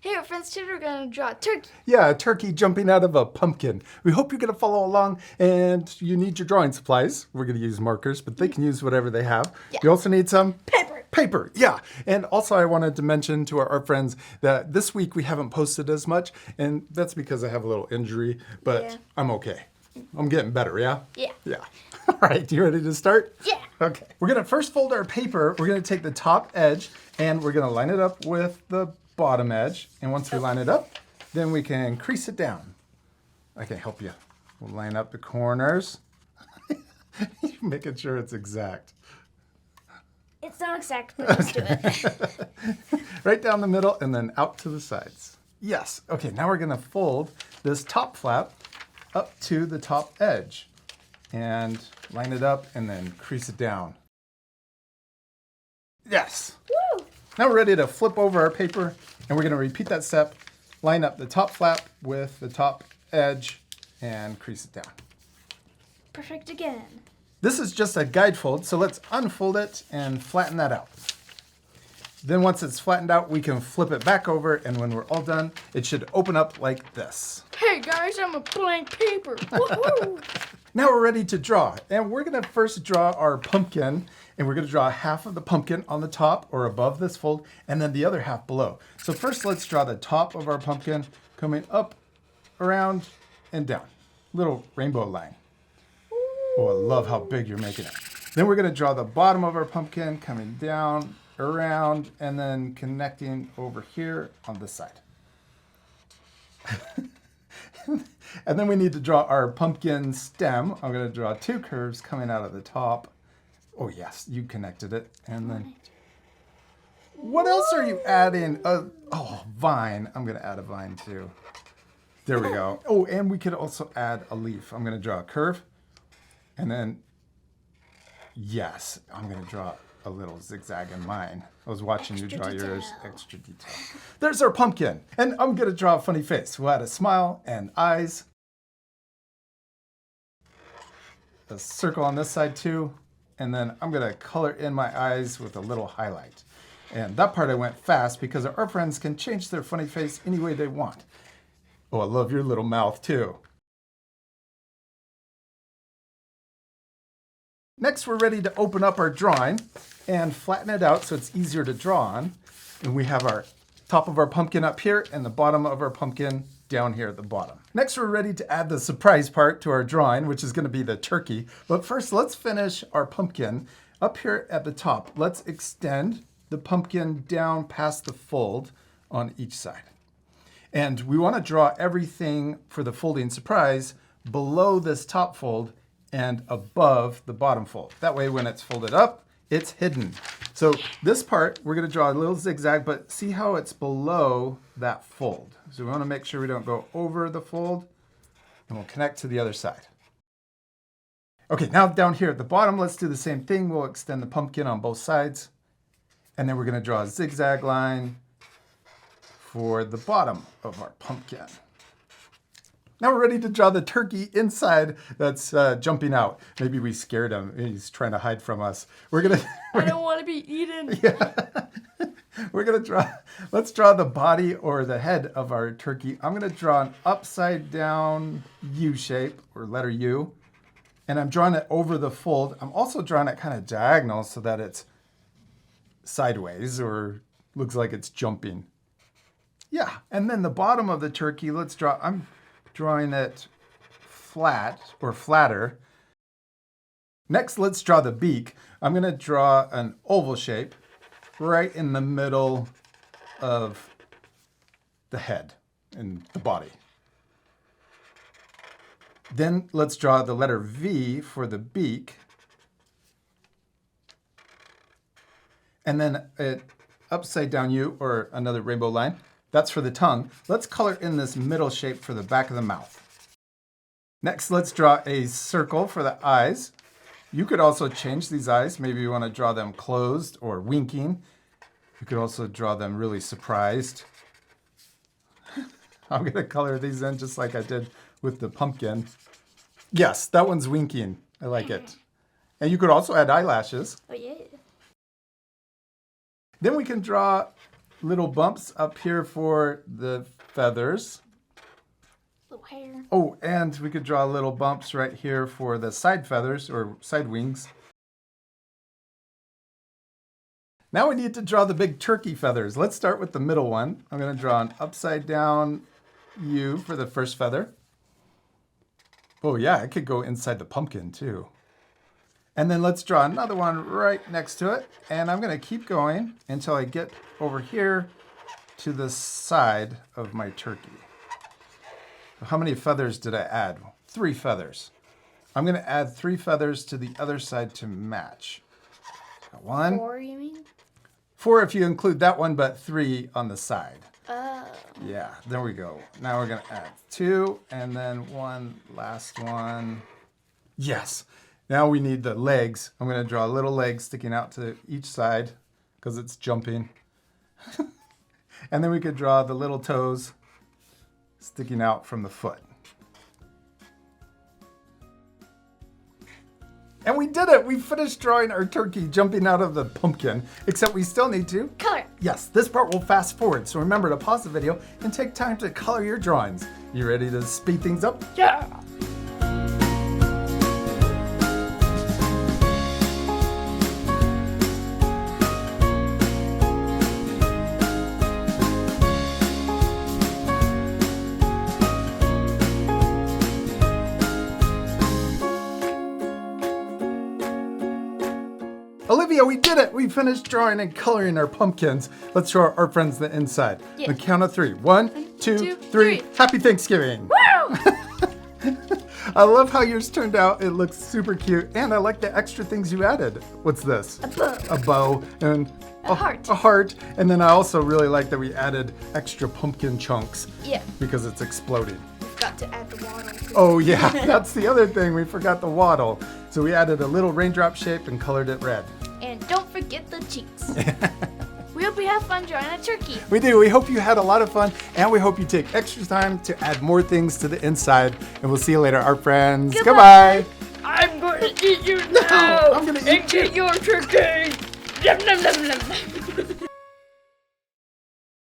Hey friends, today we're going to draw a turkey. Yeah, a turkey jumping out of a pumpkin. We hope you're going to follow along and you need your drawing supplies. We're going to use markers, but they can use whatever they have. Yeah. You also need some Paper. Paper, yeah. And also I wanted to mention to our art friends that this week we haven't posted as much, and that's because I have a little injury, but Yeah. I'm okay. I'm getting better, yeah? Yeah. Yeah. All right, you ready to start? Yeah. Okay. We're going to first fold our paper. We're going to take the top edge and we're going to line it up with the bottom edge. And once we line it up, then we can crease it down. I can help you. We'll line up the corners. Making sure it's exact. It's not exact, but let's do it. Right down the middle and then out to the sides. Yes. Okay, now we're going to fold this top flap up to the top edge and line it up and then crease it down. Yes. Woo! Now we're ready to flip over our paper and we're going to repeat that step. Line up the top flap with the top edge and crease it down. Perfect again. This is just a guide fold, so let's unfold it and flatten that out. Then once it's flattened out, we can flip it back over, and when we're all done, it should open up like this. Hey guys, I'm a blank paper. Woohoo! Now we're ready to draw, and we're gonna first draw our pumpkin, and we're gonna draw half of the pumpkin on the top or above this fold, and then the other half below. So first let's draw the top of our pumpkin coming up, around, and down. Little rainbow line. Oh, I love how big you're making it. Then we're gonna draw the bottom of our pumpkin coming down, around, and then connecting over here on this side. And then we need to draw our pumpkin stem. I'm gonna draw two curves coming out of the top. Oh yes, you connected it. And then, what else are you adding? Oh, vine. I'm gonna add a vine too. There we go. Oh, and we could also add a leaf. I'm gonna draw a curve. And then, yes, I'm gonna draw a little zigzag in mine. I was watching you draw yours, extra detail. There's our pumpkin. And I'm gonna draw a funny face. We'll add a smile and eyes. A circle on this side too. And then I'm gonna color in my eyes with a little highlight. And that part I went fast because our friends can change their funny face any way they want. Oh, I love your little mouth too. Next, we're ready to open up our drawing and flatten it out so it's easier to draw on. And we have our top of our pumpkin up here and the bottom of our pumpkin down here at the bottom. Next, we're ready to add the surprise part to our drawing, which is going to be the turkey. But first, let's finish our pumpkin up here at the top. Let's extend the pumpkin down past the fold on each side. And we want to draw everything for the folding surprise below this top fold and above the bottom fold. That way when it's folded up, it's hidden. So this part, we're gonna draw a little zigzag, but see how it's below that fold. So we wanna make sure we don't go over the fold, and we'll connect to the other side. Okay, now down here at the bottom, let's do the same thing. We'll extend the pumpkin on both sides, and then we're gonna draw a zigzag line for the bottom of our pumpkin. Now we're ready to draw the turkey inside that's jumping out. Maybe we scared him. He's trying to hide from us. I don't want to be eaten. Yeah. We're gonna draw, let's draw the body or the head of our turkey. I'm gonna draw an upside down U shape or letter U. And I'm drawing it over the fold. I'm also drawing it kind of diagonal so that it's sideways or looks like it's jumping. Yeah, and then the bottom of the turkey, I'm drawing it flat or flatter. Next, let's draw the beak. I'm gonna draw an oval shape right in the middle of the head and the body. Then let's draw the letter V for the beak. And then an upside down U or another rainbow line. That's for the tongue. Let's color in this middle shape for the back of the mouth. Next, let's draw a circle for the eyes. You could also change these eyes. Maybe you want to draw them closed or winking. You could also draw them really surprised. I'm going to color these in just like I did with the pumpkin. Yes, that one's winking. I like it. And you could also add eyelashes. Oh yeah. Then we can draw little bumps up here for the feathers. Little hair. Oh, and we could draw little bumps right here for the side feathers or side wings. Now we need to draw the big turkey feathers. Let's start with the middle one. I'm going to draw an upside down U for the first feather. Oh yeah, it could go inside the pumpkin too. And then let's draw another one right next to it. And I'm going to keep going until I get over here to the side of my turkey. How many feathers did I add? 3 feathers. I'm going to add 3 feathers to the other side to match. Got 1. 4, you mean? 4 if you include that one, but 3 on the side. Oh. Yeah, there we go. Now we're going to add 2 and then 1 last one. Yes. Now we need the legs. I'm going to draw little legs sticking out to each side because it's jumping. And then we could draw the little toes sticking out from the foot. And we did it! We finished drawing our turkey jumping out of the pumpkin, except we still need to Color. Yes, this part will fast forward, so remember to pause the video and take time to color your drawings. You ready to speed things up? Yeah. Olivia, we did it! We finished drawing and coloring our pumpkins. Let's show our friends the inside. Yeah. On the count of 3. 1, 2, 3. Happy Thanksgiving! Woo! I love how yours turned out. It looks super cute. And I like the extra things you added. What's this? A bow. A bow and A heart. A heart. And then I also really like that we added extra pumpkin chunks. Yeah. Because it's exploding. Forgot to add the waddle. Oh yeah, that's the other thing. We forgot the waddle. So we added a little raindrop shape and colored it red. And don't forget the cheeks. We hope you have fun drawing a turkey. We do. We hope you had a lot of fun, and we hope you take extra time to add more things to the inside. And we'll see you later, our friends. Goodbye. Goodbye. I'm going to eat you now. I'm gonna eat and get your turkey. Yum, yum, yum, yum.